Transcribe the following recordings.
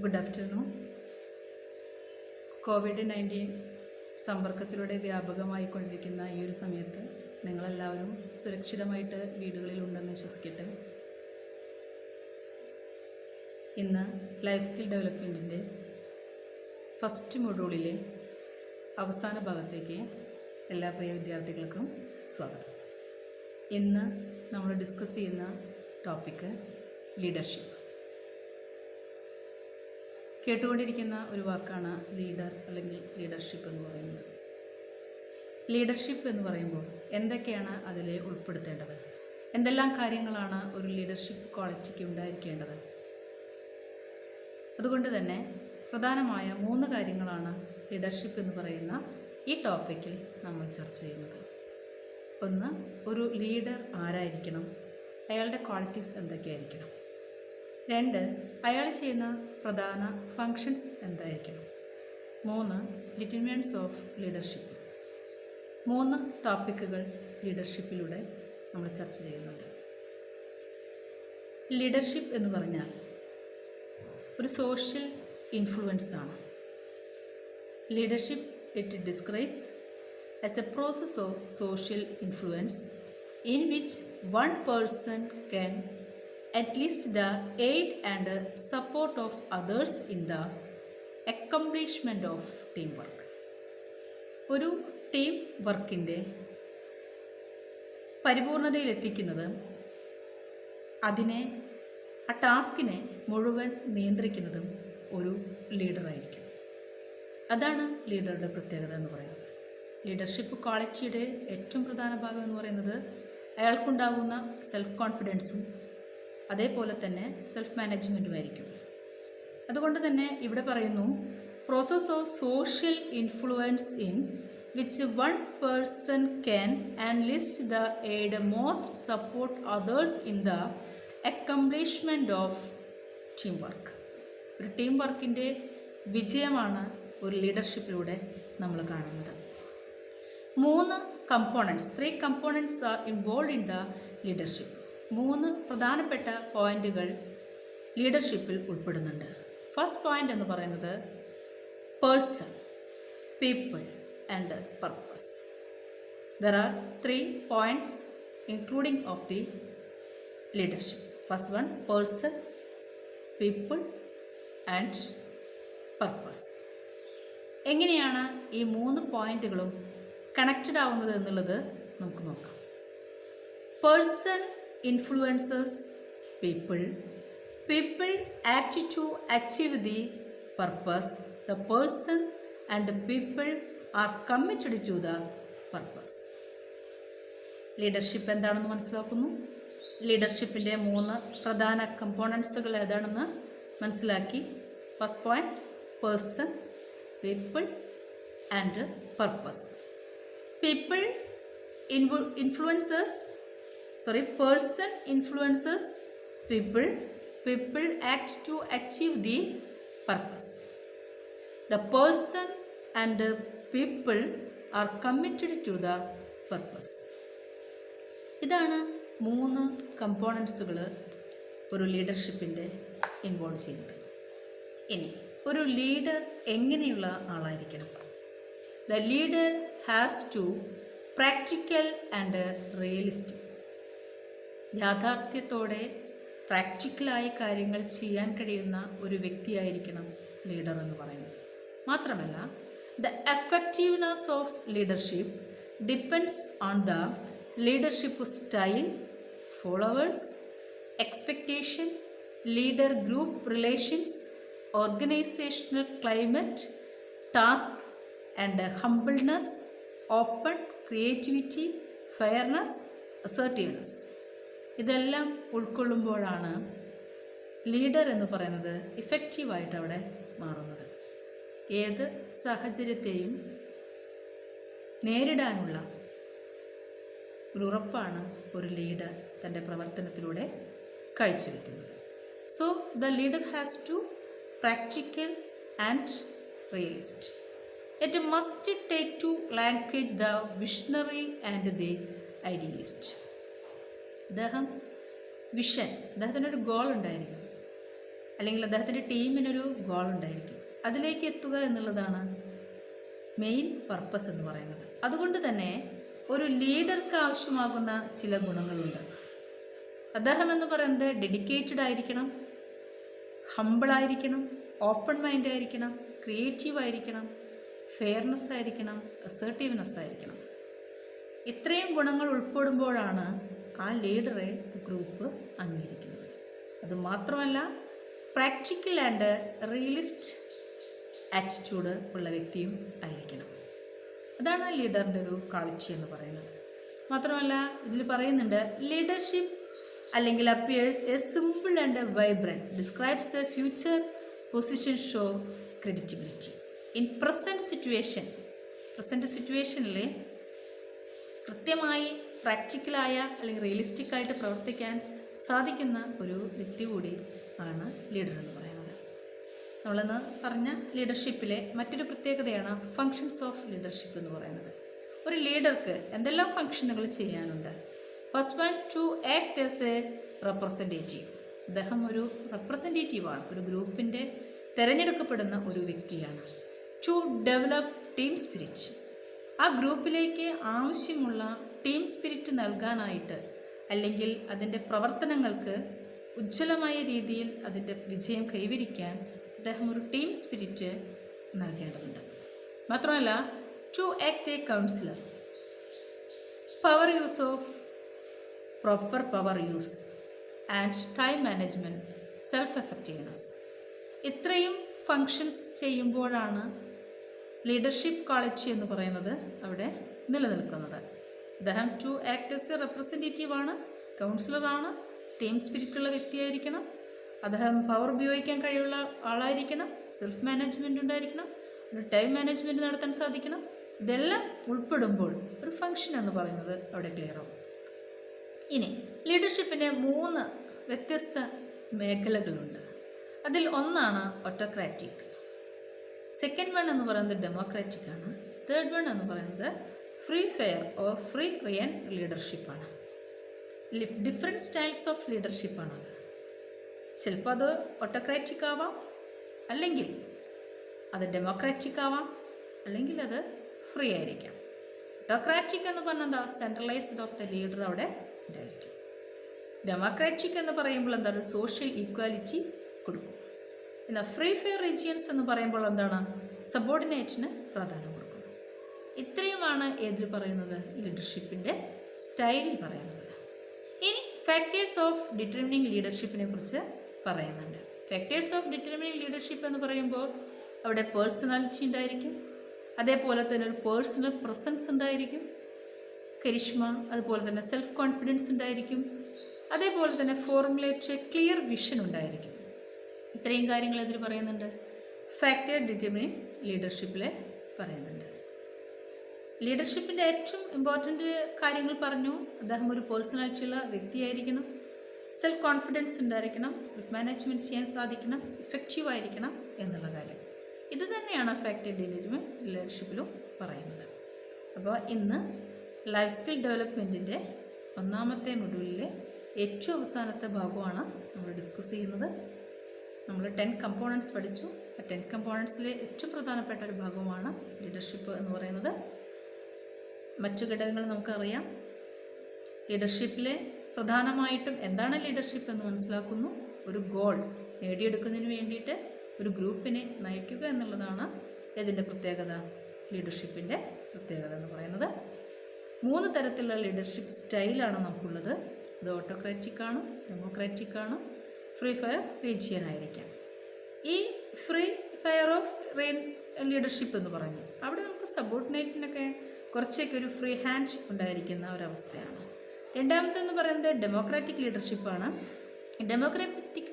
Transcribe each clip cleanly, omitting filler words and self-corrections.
Good afternoon. COVID-19 സമ്പർക്കത്തിലൂടെ വ്യാപകമായിക്കൊണ്ടിരിക്കുന്ന ഈ ഒരു സമയത്ത് നിങ്ങളെല്ലാവരും സുരക്ഷിതമായിട്ട് വീടുകളിലുണ്ടെന്ന് വിശ്വസിക്കട്ടെ. ഇന്ന് ലൈഫ് സ്കിൽ ഡെവലപ്മെൻറ്റിൻ്റെ ഫസ്റ്റ് മൊഡ്യൂളിലെ അവസാന ഭാഗത്തേക്ക് എല്ലാ പ്രിയ വിദ്യാർത്ഥികൾക്കും സ്വാഗതം. ഇന്ന് നമ്മൾ ഡിസ്കസ് ചെയ്യുന്ന ടോപ്പിക്ക് ലീഡർഷിപ്പ്. കേട്ടുകൊണ്ടിരിക്കുന്ന ഒരു വാക്കാണ് ലീഡർ അല്ലെങ്കിൽ ലീഡർഷിപ്പ് എന്ന് പറയുന്നത്. ലീഡർഷിപ്പ് എന്ന് പറയുമ്പോൾ എന്തൊക്കെയാണ് അതിൽ ഉൾപ്പെടുത്തേണ്ടത്, എന്തെല്ലാം കാര്യങ്ങളാണ് ഒരു ലീഡർഷിപ്പ് ക്വാളിറ്റിക്ക് ഉണ്ടായിരിക്കേണ്ടത്? അതുകൊണ്ട് തന്നെ പ്രധാനമായ 3 കാര്യങ്ങളാണ് ലീഡർഷിപ്പ് എന്ന് പറയുന്ന ഈ ടോപ്പിക്കിൽ നമ്മൾ ചർച്ച ചെയ്യുന്നത്. ഒന്ന്, ഒരു ലീഡർ ആരായിരിക്കണം, അയാളുടെ ക്വാളിറ്റീസ് എന്തൊക്കെയായിരിക്കണം. 2, അയാൾ ചെയ്യുന്ന പ്രധാന ഫങ്ഷൻസ് എന്തായിരിക്കണം. 3, ഡിറ്റർമിനൻറ്റ്സ് ഓഫ് ലീഡർഷിപ്പ്. 3 ടോപ്പിക്കുകൾ ലീഡർഷിപ്പിലൂടെ നമ്മൾ ചർച്ച ചെയ്യുന്നുണ്ട്. ലീഡർഷിപ്പ് എന്ന് പറഞ്ഞാൽ ഒരു സോഷ്യൽ ഇൻഫ്ലുവൻസ് ആണ്. Leadership it describes as A process of social influence in which one person can at least the aid and support of others in the accomplishment of teamwork. ഒരു team വർക്കിൻ്റെ പരിപൂർണതയിലെത്തിക്കുന്നത് അതിനെ ആ ടാസ്കിനെ മുഴുവൻ നിയന്ത്രിക്കുന്നതും ഒരു ലീഡറായിരിക്കും. അതാണ് ലീഡറുടെ പ്രത്യേകത എന്ന് പറയുന്നത്. ലീഡർഷിപ്പ് ക്വാളിറ്റിയുടെ ഏറ്റവും പ്രധാന ഭാഗം എന്ന് പറയുന്നത് അയാൾക്കുണ്ടാകുന്ന സെൽഫ് കോൺഫിഡൻസും അതേപോലെ തന്നെ സെൽഫ് മാനേജ്മെൻറ്റുമായിരിക്കും. അതുകൊണ്ട് തന്നെ ഇവിടെ പറയുന്നു, process of social influence in which one person can enlist the aid most support others in the accomplishment of team work. ഒരു ടീം വർക്കിൻ്റെ വിജയമാണ് ഒരു ലീഡർഷിപ്പിലൂടെ നമ്മൾ കാണുന്നത്. 3 components are involve in the leadership. 3 പ്രധാനപ്പെട്ട പോയിന്റുകൾ ലീഡർഷിപ്പിൽ ഉൾപ്പെടുന്നുണ്ട്. ഫസ്റ്റ് പോയിന്റ് എന്ന് പറയുന്നത് person, people and purpose. There are 3 points including of the leadership. First one person, people and purpose. എങ്ങനെയാണ് ഈ 3 പോയിന്റുകളും കണക്റ്റഡ് ആവുന്നത് എന്നുള്ളത് നമുക്ക് നോക്കാം. Person influences people act to achieve the purpose. The person and the people are committed to the purpose. Leadership എന്താണെന്ന് മനസ്സിലാക്കുന്നു. ലീഡർഷിപ്പിൻ്റെ 3 പ്രധാന കമ്പോണൻസുകൾ ഏതാണെന്ന് മനസ്സിലാക്കി. First point person, people and purpose. People person influences people act to achieve the purpose. The person and the people are committed to the purpose. ഇതാണ് 3 കമ്പോണൻസുകൾ ഒരു ലീഡർഷിപ്പിൻ്റെ involve ചെയ്യുന്നത്. ഇനി ഒരു ലീഡർ എങ്ങനെയുള്ള ആളായിരിക്കണം? The leader has to practical and realistic. യാഥാർത്ഥ്യത്തോടെ പ്രാക്ടിക്കലായി കാര്യങ്ങൾ ചെയ്യാൻ കഴിയുന്ന ഒരു വ്യക്തിയായിരിക്കണം ലീഡർ എന്ന് പറയുന്നത്. മാത്രമല്ല, the effectiveness of leadership depends on the leadership style, followers, expectation, leader group relations, organisational climate, task and humbleness, open, creativity, fairness, assertiveness. ഇതെല്ലാം ഉൾക്കൊള്ളുമ്പോഴാണ് leader എന്ന് പറയുന്നത് ഇഫക്റ്റീവായിട്ട് അവിടെ മാറുന്നത്. ഏത് സാഹചര്യത്തെയും നേരിടാനുള്ള ഒരു ഉറപ്പാണ് ഒരു ലീഡർ തൻ്റെ പ്രവർത്തനത്തിലൂടെ കാഴ്ചവെക്കുന്നത്. So the leader has to practical and realist. It must take to language the visionary and the idealist. അദ്ദേഹത്തിനൊരു ഗോൾ ഉണ്ടായിരിക്കും. അല്ലെങ്കിൽ അദ്ദേഹത്തിൻ്റെ ടീമിനൊരു ഗോൾ ഉണ്ടായിരിക്കും. അതിലേക്ക് എത്തുക എന്നുള്ളതാണ് മെയിൻ പർപ്പസ് എന്ന് പറയുന്നത്. അതുകൊണ്ട് തന്നെ ഒരു ലീഡർക്ക് ആവശ്യമാകുന്ന ചില ഗുണങ്ങളുണ്ട്. അദ്ദേഹം എന്ന് പറയുന്നത് ഡെഡിക്കേറ്റഡ് ആയിരിക്കണം, ഹമ്പിളായിരിക്കണം, ഓപ്പൺ മൈൻഡ് ആയിരിക്കണം, ക്രിയേറ്റീവ് ആയിരിക്കണം, ഫെയർനെസ് ആയിരിക്കണം, അസേർട്ടീവ്നെസ് ആയിരിക്കണം. ഇത്രയും ഗുണങ്ങൾ ഉൾപ്പെടുമ്പോഴാണ് ആ ലീഡറെ ഗ്രൂപ്പ് അംഗീകരിക്കുന്നത്. അതുമാത്രമല്ല, പ്രാക്ടിക്കൽ ആൻഡ് റിയലിസ്റ്റ് ആറ്റിറ്റ്യൂഡ് ഉള്ള വ്യക്തിയും ആയിരിക്കണം. അതാണ് ലീഡറിൻ്റെ ഒരു ക്വാളിറ്റി എന്ന് പറയുന്നത്. മാത്രമല്ല, ഇതിൽ പറയുന്നുണ്ട് ലീഡർഷിപ്പ് അല്ലെങ്കിൽ appears a simple and vibrant, describes a future position, show creditability in present സിറ്റുവേഷനിൽ കൃത്യമായി പ്രാക്ടിക്കലായ അല്ലെങ്കിൽ റിയലിസ്റ്റിക് ആയിട്ട് പ്രവർത്തിക്കാൻ സാധിക്കുന്ന ഒരു വ്യക്തി കൂടി ആണ് ലീഡർ എന്ന് പറയുന്നത്. നമ്മളിന്ന് പറഞ്ഞ ലീഡർഷിപ്പിലെ മറ്റൊരു പ്രത്യേകതയാണ് ഫങ്ഷൻസ് ഓഫ് ലീഡർഷിപ്പ് എന്ന് പറയുന്നത്. ഒരു ലീഡർക്ക് എന്തെല്ലാം ഫങ്ഷനുകൾ ചെയ്യാനുണ്ട്? First one, to act as a representative. അദ്ദേഹം ഒരു റെപ്രസെൻറ്റേറ്റീവാണ്, ഒരു ഗ്രൂപ്പിൻ്റെ തിരഞ്ഞെടുക്കപ്പെടുന്ന ഒരു വ്യക്തിയാണ്. To develop team spirit. ആ ഗ്രൂപ്പിലേക്ക് ആവശ്യമുള്ള ടീം സ്പിരിറ്റ് നൽകാനായിട്ട് അല്ലെങ്കിൽ അതിൻ്റെ പ്രവർത്തനങ്ങൾക്ക് ഉജ്ജ്വലമായ രീതിയിൽ അതിൻ്റെ വിജയം കൈവരിക്കാൻ അദ്ദേഹം ഒരു ടീം സ്പിരിറ്റ് നൽകേണ്ടതുണ്ട്. മാത്രമല്ല, to act a counsellor. Power use of proper power use and time management, self effectiveness. ഇത്രയും ഫങ്ഷൻസ് ചെയ്യുമ്പോഴാണ് ലീഡർഷിപ്പ് ക്വാളിറ്റി എന്ന് പറയുന്നത് അവിടെ നിലനിൽക്കുന്നത്. അദ്ദേഹം ടു ആക്ട് ആസ് എ റെപ്രസെൻറ്റേറ്റീവാണ്, കൗൺസിലറാണ്, ടീം സ്പിരിറ്റുള്ള വ്യക്തിയായിരിക്കണം, അദ്ദേഹം പവർ ഉപയോഗിക്കാൻ കഴിവുള്ള ആളായിരിക്കണം, സെൽഫ് മാനേജ്മെൻറ്റ് ഉണ്ടായിരിക്കണം, ഒരു ടൈം മാനേജ്മെൻറ്റ് നടത്താൻ സാധിക്കണം. ഇതെല്ലാം ഉൾപ്പെടുമ്പോൾ ഒരു ഫങ്ഷൻ എന്ന് പറയുന്നത് അവിടെ ക്ലിയർ ആവും. ഇനി ലീഡർഷിപ്പിൻ്റെ 3 വ്യത്യസ്ത മേഖലകളുണ്ട്. അതിൽ ഒന്നാണ് ഓട്ടോക്രാറ്റിക്, സെക്കൻഡ് വൺ എന്ന് പറയുന്നത് ഡെമോക്രാറ്റിക് ആണ്, തേർഡ് വൺ എന്ന് പറയുന്നത് free fair or free rein ലീഡർഷിപ്പാണ്. ഡിഫറെൻറ്റ് സ്റ്റൈൽസ് ഓഫ് ലീഡർഷിപ്പാണ്. ചിലപ്പോൾ അത് ഓട്ടോക്രാറ്റിക് ആവാം, അല്ലെങ്കിൽ അത് ഡെമോക്രാറ്റിക് ആവാം, അല്ലെങ്കിൽ അത് ഫ്രീ ആയിരിക്കാം. ഓട്ടോക്രാറ്റിക് എന്ന് പറഞ്ഞാൽ എന്താ? സെൻട്രലൈസ്ഡ് ഓഫ് ദ ലീഡർ അവിടെ ഉണ്ടായിരിക്കും. ഡെമോക്രാറ്റിക് എന്ന് പറയുമ്പോൾ എന്താണ്? സോഷ്യൽ ഈക്വാലിറ്റി കൊടുക്കും. എന്നാൽ ഫ്രീ ഫെയർ റീജിയൻസ് എന്ന് പറയുമ്പോൾ എന്താണ്? സബോർഡിനേറ്റിന് പ്രാധാന്യം കൊടുക്കും. ഇത്രയുമാണ് ഏതിൽ പറയുന്നത്? ലീഡർഷിപ്പിൻ്റെ സ്റ്റൈലിൽ പറയുന്നത്. ഇനി ഫാക്ടേഴ്സ് ഓഫ് ഡിറ്റർമിനിങ് ലീഡർഷിപ്പിനെ കുറിച്ച് പറയുന്നുണ്ട്. ഫാക്ടേഴ്സ് ഓഫ് ഡിറ്റർമിനിങ് ലീഡർഷിപ്പ് എന്ന് പറയുമ്പോൾ അവിടെ പേഴ്സണാലിറ്റി ഉണ്ടായിരിക്കും, അതേപോലെ തന്നെ ഒരു പേഴ്സണൽ പ്രസൻസ് ഉണ്ടായിരിക്കും, കരിഷ്മ, അതുപോലെ തന്നെ സെൽഫ് കോൺഫിഡൻസ് ഉണ്ടായിരിക്കും, അതേപോലെ തന്നെ ഫോർമുലേറ്റ് ക്ലിയർ വിഷൻ ഉണ്ടായിരിക്കും. ഇത്രയും കാര്യങ്ങൾ ഇതിൽ പറയുന്നുണ്ട്. ഫാക്ടർ ഡിറ്റർമിനിങ് ലീഡർഷിപ്പിൽ പറയുന്നുണ്ട്. ലീഡർഷിപ്പിൻ്റെ ഏറ്റവും ഇമ്പോർട്ടൻ്റ് കാര്യങ്ങൾ പറഞ്ഞു. അദ്ദേഹം ഒരു പേഴ്സണാലിറ്റിയുള്ള വ്യക്തിയായിരിക്കണം, സെൽഫ് കോൺഫിഡൻസ് ഉണ്ടായിരിക്കണം, സെൽഫ് മാനേജ്മെൻറ്റ് ചെയ്യാൻ സാധിക്കണം, ഇഫക്റ്റീവ് ആയിരിക്കണം എന്നുള്ള കാര്യം. ഇത് തന്നെയാണ് ഫാക്ടർ ഡിറ്റർമിനിങ് ലീഡർഷിപ്പിലും പറയുന്നത്. അപ്പോൾ ഇന്ന് ലൈഫ് സ്കിൽ ഡെവലപ്മെൻറ്റിൻ്റെ 1ാമത്തെ മൊഡ്യൂളിലെ ഏറ്റവും അവസാനത്തെ ഭാഗമാണ് നമ്മൾ ഡിസ്കസ് ചെയ്യുന്നത്. നമ്മൾ 10 കമ്പോണൻസ് പഠിച്ചു. ആ 10 കമ്പോണൻസിലെ ഏറ്റവും പ്രധാനപ്പെട്ട ഒരു ഭാഗമാണ് ലീഡർഷിപ്പ് എന്ന് പറയുന്നത്. മറ്റു ഘടകങ്ങൾ നമുക്കറിയാം. ലീഡർഷിപ്പിലെ പ്രധാനമായിട്ടും എന്താണ് ലീഡർഷിപ്പ് എന്ന് മനസ്സിലാക്കുന്നു. ഒരു ഗോൾ നേടിയെടുക്കുന്നതിന് വേണ്ടിയിട്ട് ഒരു ഗ്രൂപ്പിനെ നയിക്കുക എന്നുള്ളതാണ് ഇതിൻ്റെ പ്രത്യേകത, ലീഡർഷിപ്പിൻ്റെ പ്രത്യേകത എന്ന് പറയുന്നത്. 3 തരത്തിലുള്ള ലീഡർഷിപ്പ് സ്റ്റൈലാണ് നമുക്കുള്ളത്. അത് ഓട്ടോക്രാറ്റിക് ആണ്, ഡെമോക്രാറ്റിക് ആണ്, ഫ്രീ ഫയർ റീജിയൻ ആയിരിക്കാം. ഈ free fire of rain leadership എന്ന് പറഞ്ഞു അവിടെ നമുക്ക് സബോർഡിനേറ്റിനൊക്കെ കുറച്ചൊക്കെ ഒരു ഫ്രീ ഹാൻഡ് ഉണ്ടായിരിക്കുന്ന ഒരവസ്ഥയാണ്. രണ്ടാമത്തെന്ന് പറയുന്നത് ഡെമോക്രാറ്റിക് ലീഡർഷിപ്പാണ്. ഡെമോക്രാറ്റിക്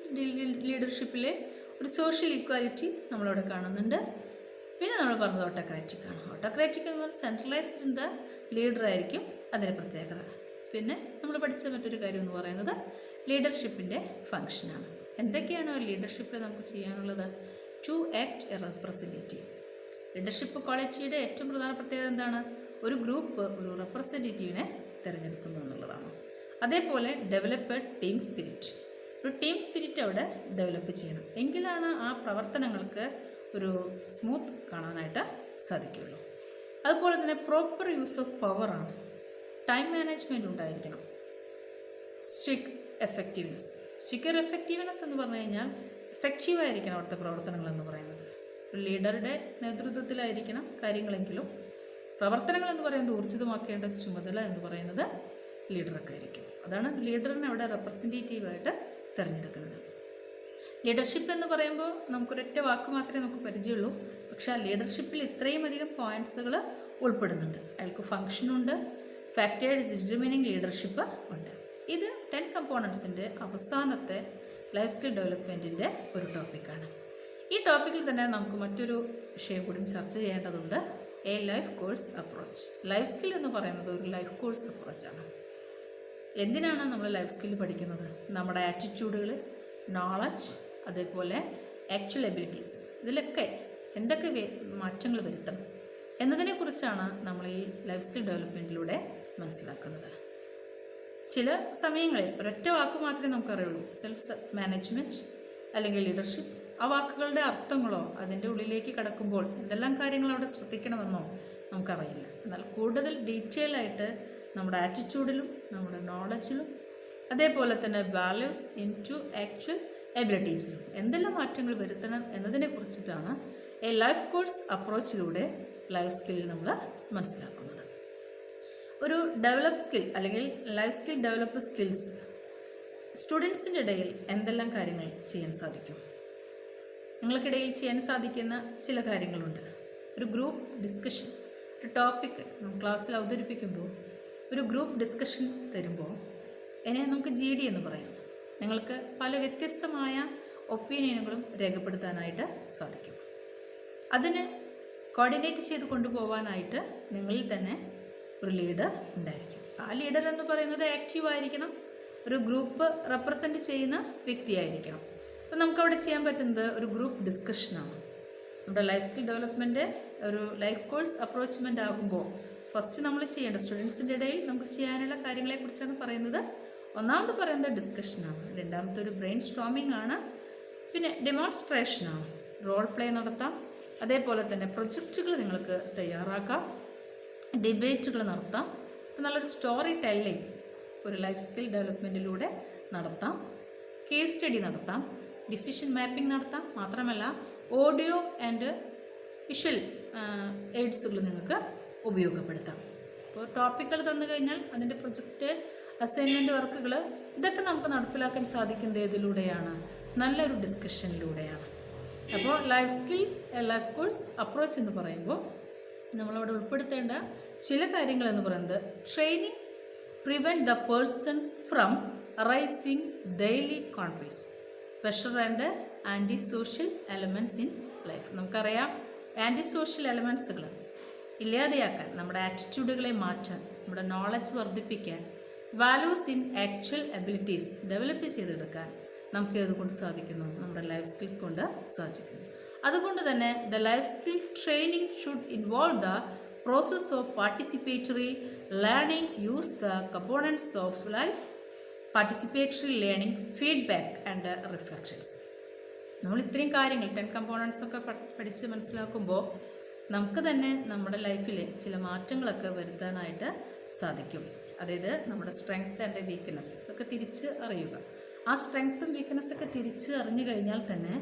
ലീഡർഷിപ്പിലെ ഒരു സോഷ്യൽ ഈക്വാലിറ്റി നമ്മളവിടെ കാണുന്നുണ്ട്. പിന്നെ നമ്മൾ പറഞ്ഞത് ഓട്ടോക്രാറ്റിക് ആണ്. ഓട്ടോക്രാറ്റിക് എന്ന് പറഞ്ഞാൽ സെൻട്രലൈസ്ഡ് ഇൻ ദ ലീഡർ ആയിരിക്കും അതിൻ്റെ പ്രത്യേകത. പിന്നെ നമ്മൾ പഠിച്ച മറ്റൊരു കാര്യം എന്ന് പറയുന്നത് ലീഡർഷിപ്പിൻ്റെ ഫങ്ഷനാണ്. എന്തൊക്കെയാണ് ഒരു ലീഡർഷിപ്പിൽ നമുക്ക് ചെയ്യാനുള്ളത്? To act a representative. Leadership ക്വാളിറ്റിയുടെ ഏറ്റവും പ്രധാന പ്രത്യേകത എന്താണ്? ഒരു ഗ്രൂപ്പ് ഒരു റെപ്രസെൻറ്റേറ്റീവിനെ തിരഞ്ഞെടുക്കുന്നു എന്നുള്ളതാണ്. അതേപോലെ ഡെവലപ്പ് ടീം സ്പിരിറ്റ്. ഒരു ടീം സ്പിരിറ്റ് അവിടെ ഡെവലപ്പ് ചെയ്യണം. എങ്കിലാണ് ആ പ്രവർത്തനങ്ങൾക്ക് ഒരു സ്മൂത്ത് കാണാനായിട്ട് സാധിക്കുകയുള്ളൂ. അതുപോലെ തന്നെ പ്രോപ്പർ യൂസ് ഓഫ് പവറാണ്. ടൈം മാനേജ്മെൻറ്റ് ഉണ്ടായിരിക്കണം. സ്ട്രിക്റ്റ് എഫക്റ്റീവ്നെസ് എന്ന് പറഞ്ഞു കഴിഞ്ഞാൽ എഫക്റ്റീവായിരിക്കണം അവിടുത്തെ പ്രവർത്തനങ്ങൾ എന്ന് പറയുന്നത്. ഒരു ലീഡറുടെ നേതൃത്വത്തിലായിരിക്കണം കാര്യങ്ങളെങ്കിലും പ്രവർത്തനങ്ങൾ എന്ന് പറയുന്നത് ഊർജിതമാക്കേണ്ട ചുമതല എന്ന് പറയുന്നത് ലീഡറൊക്കെ ആയിരിക്കും. അതാണ് ലീഡറിനെ അവിടെ റെപ്രസെൻറ്റേറ്റീവായിട്ട് തിരഞ്ഞെടുക്കുന്നത്. ലീഡർഷിപ്പ് എന്ന് പറയുമ്പോൾ നമുക്കൊരൊറ്റ വാക്ക് മാത്രമേ നമുക്ക് പരിചയമുള്ളൂ. പക്ഷേ ആ ലീഡർഷിപ്പിൽ ഇത്രയും അധികം പോയിൻറ്റ്സുകൾ ഉൾപ്പെടുന്നുണ്ട്. അയാൾക്ക് ഫങ്ഷനുണ്ട്, ഫാക്ടേഴ്സ് ഡിറ്റർമിനിങ് ലീഡർഷിപ്പ് ഉണ്ട്. ഇത് 10 കമ്പോണൻസിൻ്റെ അവസാനത്തെ ലൈഫ് സ്കിൽ ഡെവലപ്മെൻറ്റിൻ്റെ ഒരു ടോപ്പിക്കാണ്. ഈ ടോപ്പിക്കിൽ തന്നെ നമുക്ക് മറ്റൊരു വിഷയം കൂടി ചർച്ച ചെയ്യേണ്ടതുണ്ട്. A life course approach. Life skill എന്ന് പറയുന്നത് ഒരു ലൈഫ് കോഴ്സ് അപ്രോച്ചാണ്. എന്തിനാണ് നമ്മൾ ലൈഫ് സ്കിൽ പഠിക്കുന്നത്? നമ്മുടെ ആറ്റിറ്റ്യൂഡുകൾ, നോളജ്, അതേപോലെ ആക്ച്വൽ എബിലിറ്റീസ്, ഇതിലൊക്കെ എന്തൊക്കെ മാറ്റങ്ങൾ വരുത്തണം എന്നതിനെക്കുറിച്ചാണ് നമ്മൾ ഈ ലൈഫ് സ്കിൽ ഡെവലപ്മെൻറ്റിലൂടെ മനസ്സിലാക്കുന്നത്. ചില സമയങ്ങളിൽ ഒരൊറ്റ വാക്ക് മാത്രമേ നമുക്കറിയുള്ളൂ, സെൽഫ് മാനേജ്മെൻറ്റ് അല്ലെങ്കിൽ ലീഡർഷിപ്പ്. ആ വാക്കുകളുടെ അർത്ഥങ്ങളോ അതിൻ്റെ ഉള്ളിലേക്ക് കടക്കുമ്പോൾ എന്തെല്ലാം കാര്യങ്ങൾ അവിടെ ശ്രദ്ധിക്കണമെന്നോ നമുക്കറിയില്ല. എന്നാൽ കൂടുതൽ ഡീറ്റെയിൽ ആയിട്ട് നമ്മുടെ ആറ്റിറ്റ്യൂഡിലും നമ്മുടെ നോളജിലും അതേപോലെ തന്നെ വാല്യൂസ് ഇൻ ടു ആക്ച്വൽ എബിലിറ്റീസിലും എന്തെല്ലാം മാറ്റങ്ങൾ വരുത്തണം എന്നതിനെ കുറിച്ചിട്ടാണ് എ ലൈഫ് കോഴ്സ് അപ്രോച്ചിലൂടെ ലൈഫ് സ്കിൽ നമ്മൾ മനസ്സിലാക്കുന്നത്. ഒരു ഡെവലപ്പ് സ്കിൽ അല്ലെങ്കിൽ ലൈഫ് സ്കിൽ ഡെവലപ്പ് സ്കിൽസ് സ്റ്റുഡൻസിൻ്റെ ഇടയിൽ എന്തെല്ലാം കാര്യങ്ങൾ ചെയ്യാൻ സാധിക്കും? നിങ്ങൾക്കിടയിൽ ചെയ്യാൻ സാധിക്കുന്ന ചില കാര്യങ്ങളുണ്ട്. ഒരു ഗ്രൂപ്പ് ഡിസ്കഷൻ, ഒരു ടോപ്പിക്ക് ക്ലാസ്സിൽ അവതരിപ്പിക്കുമ്പോൾ ഒരു ഗ്രൂപ്പ് ഡിസ്കഷൻ തരുമ്പോൾ അതിനെ നമുക്ക് GD എന്ന് പറയാം. നിങ്ങൾക്ക് പല വ്യത്യസ്തമായ ഒപ്പീനിയനുകളും രേഖപ്പെടുത്താനായിട്ട് സാധിക്കും. അതിന് കോർഡിനേറ്റ് ചെയ്ത് കൊണ്ടുപോകാനായിട്ട് നിങ്ങളിൽ തന്നെ ഒരു ലീഡർ ഉണ്ടായിരിക്കും. ആ ലീഡർ എന്ന് പറയുന്നത് ആക്റ്റീവായിരിക്കണം, ഒരു ഗ്രൂപ്പ് റെപ്രസെൻറ്റ് ചെയ്യുന്ന വ്യക്തിയായിരിക്കണം. അപ്പോൾ നമുക്കവിടെ ചെയ്യാൻ പറ്റുന്നത് ഒരു ഗ്രൂപ്പ് ഡിസ്കഷനാണ്. നമ്മുടെ ലൈഫ് സ്കിൽ ഡെവലപ്മെൻറ്റ് ഒരു ലൈഫ് കോഴ്സ് അപ്രോച്ച്മെൻ്റ് ആകുമ്പോൾ ഫസ്റ്റ് നമ്മൾ ചെയ്യേണ്ട സ്റ്റുഡൻസിൻ്റെ ഇടയിൽ നമുക്ക് ചെയ്യാനുള്ള കാര്യങ്ങളെക്കുറിച്ചാണ് പറയുന്നത്. ഒന്നാമത് പറയുന്നത് ഡിസ്കഷനാണ്, രണ്ടാമത്തെ ഒരു ബ്രെയിൻ സ്റ്റോമിംഗ് ആണ്, പിന്നെ ഡെമോൺസ്ട്രേഷനാണ്, റോൾ പ്ലേ നടത്താം, അതേപോലെ തന്നെ പ്രൊജക്റ്റുകൾ നിങ്ങൾക്ക് തയ്യാറാക്കാം, ഡിബേറ്റുകൾ നടത്താം, നല്ലൊരു സ്റ്റോറി ടെല്ലിംഗ് ഒരു ലൈഫ് സ്കിൽ ഡെവലപ്മെൻറ്റിലൂടെ നടത്താം, കേസ് സ്റ്റഡി നടത്താം, ഡിസിഷൻ മാപ്പിംഗ് നടത്താം. മാത്രമല്ല ഓഡിയോ ആൻഡ് വിഷ്വൽ എയ്ഡ്സുകൾ നിങ്ങൾക്ക് ഉപയോഗപ്പെടുത്താം. അപ്പോൾ ടോപ്പിക്കുകൾ തന്നു കഴിഞ്ഞാൽ അതിൻ്റെ പ്രൊജക്റ്റ്, അസൈൻമെൻറ്റ് വർക്കുകൾ ഇതൊക്കെ നമുക്ക് നടപ്പിലാക്കാൻ സാധിക്കുന്നത് ഏതിലൂടെയാണ്? നല്ലൊരു ഡിസ്കഷനിലൂടെയാണ്. അപ്പോൾ life skills life course approach എന്ന് പറയുമ്പോൾ നമ്മളവിടെ ഉൾപ്പെടുത്തേണ്ട ചില കാര്യങ്ങൾ എന്ന് പറയുന്നത് training prevent the person from raising daily conflicts, pressure and anti social elements in life. നമുക്കറിയാം ആൻറ്റി സോഷ്യൽ എലമെൻറ്റ്സുകൾ ഇല്ലാതെയാക്കാൻ, നമ്മുടെ ആറ്റിറ്റ്യൂഡുകളെ മാറ്റാൻ, നമ്മുടെ നോളജ് വർദ്ധിപ്പിക്കാൻ, values in actual abilities develop ചെയ്തെടുക്കാൻ നമുക്ക് ഏതുകൊണ്ട് സാധിക്കുന്നു? നമ്മുടെ ലൈഫ് സ്കിൽസ് കൊണ്ട് സാധിക്കുന്നു. അതുകൊണ്ട് തന്നെ the life skill training should involve the process of participatory learning, use the components of life, participatory learning, feedback and reflections. നമ്മൾ ഇത്രയും കാര്യങ്ങൾ 10 കമ്പോണൻറ്റ്സ് ഒക്കെ പഠിച്ച് മനസ്സിലാക്കുമ്പോൾ നമുക്ക് തന്നെ നമ്മുടെ ലൈഫിൽ ചില മാറ്റങ്ങളൊക്കെ വരുത്താനായിട്ട് സാധിക്കും. അതായത് നമ്മുടെ സ്ട്രെങ്ത് ആൻഡ് വീക്ക്നെസ് ഇതൊക്കെ തിരിച്ച് അറിയുക. ആ സ്ട്രെങ്ത്തും വീക്ക്നെസ്സൊക്കെ തിരിച്ച് അറിഞ്ഞു കഴിഞ്ഞാൽ തന്നെ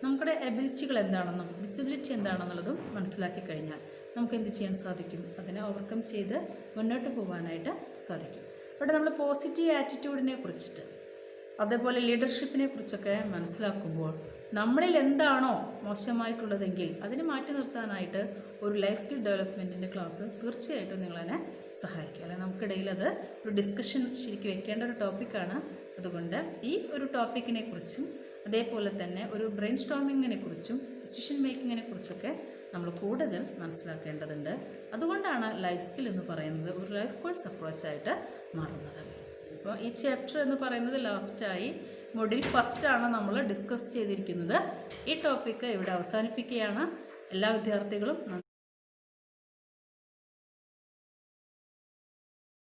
നമ്മുടെ എബിലിറ്റികൾ എന്താണെന്നും ഡിസബിലിറ്റി എന്താണെന്നുള്ളതും മനസ്സിലാക്കി കഴിഞ്ഞാൽ നമുക്ക് എന്ത് ചെയ്യാൻ സാധിക്കും? അതിനെ ഓവർകം ചെയ്ത് മുന്നോട്ട് പോകാനായിട്ട് സാധിക്കും. ഇവിടെ നമ്മൾ പോസിറ്റീവ് ആറ്റിറ്റ്യൂഡിനെ കുറിച്ചിട്ട് അതേപോലെ ലീഡർഷിപ്പിനെ കുറിച്ചൊക്കെ മനസ്സിലാക്കുമ്പോൾ നമ്മളിൽ എന്താണോ മോശമായിട്ടുള്ളതെങ്കിൽ അതിനെ മാറ്റി നിർത്താനായിട്ട് ഒരു ലൈഫ് സ്കിൽ ഡെവലപ്മെൻറ്റിൻ്റെ ക്ലാസ് തീർച്ചയായിട്ടും നിങ്ങളതിനെ സഹായിക്കും. അല്ലെങ്കിൽ നമുക്കിടയിൽ അത് ഒരു ഡിസ്കഷൻ ശരിക്കും വെക്കേണ്ട ഒരു ടോപ്പിക്കാണ്. അതുകൊണ്ട് ഈ ഒരു ടോപ്പിക്കിനെ കുറിച്ചും അതേപോലെ തന്നെ ഒരു ബ്രെയിൻ സ്റ്റോമിങ്ങിനെ കുറിച്ചും ഡിസിഷൻ മേക്കിങ്ങിനെ കുറിച്ചൊക്കെ നമ്മൾ കൂടുതൽ മനസ്സിലാക്കേണ്ടതുണ്ട്. അതുകൊണ്ടാണ് ലൈഫ് സ്കിൽ എന്ന് പറയുന്നത് ഒരു ലൈഫ് കോഴ്സ് അപ്രോച്ചായിട്ട് മാറുന്നത്. അപ്പോൾ ഈ ചാപ്റ്റർ എന്ന് പറയുന്നത് ലാസ്റ്റായി മൊഡ്യൂൾ ഫസ്റ്റാണ് നമ്മൾ ഡിസ്കസ് ചെയ്തിരിക്കുന്നത്. ഈ ടോപ്പിക്ക് ഇവിടെ അവസാനിപ്പിക്കുകയാണ്. എല്ലാ വിദ്യാർത്ഥികളും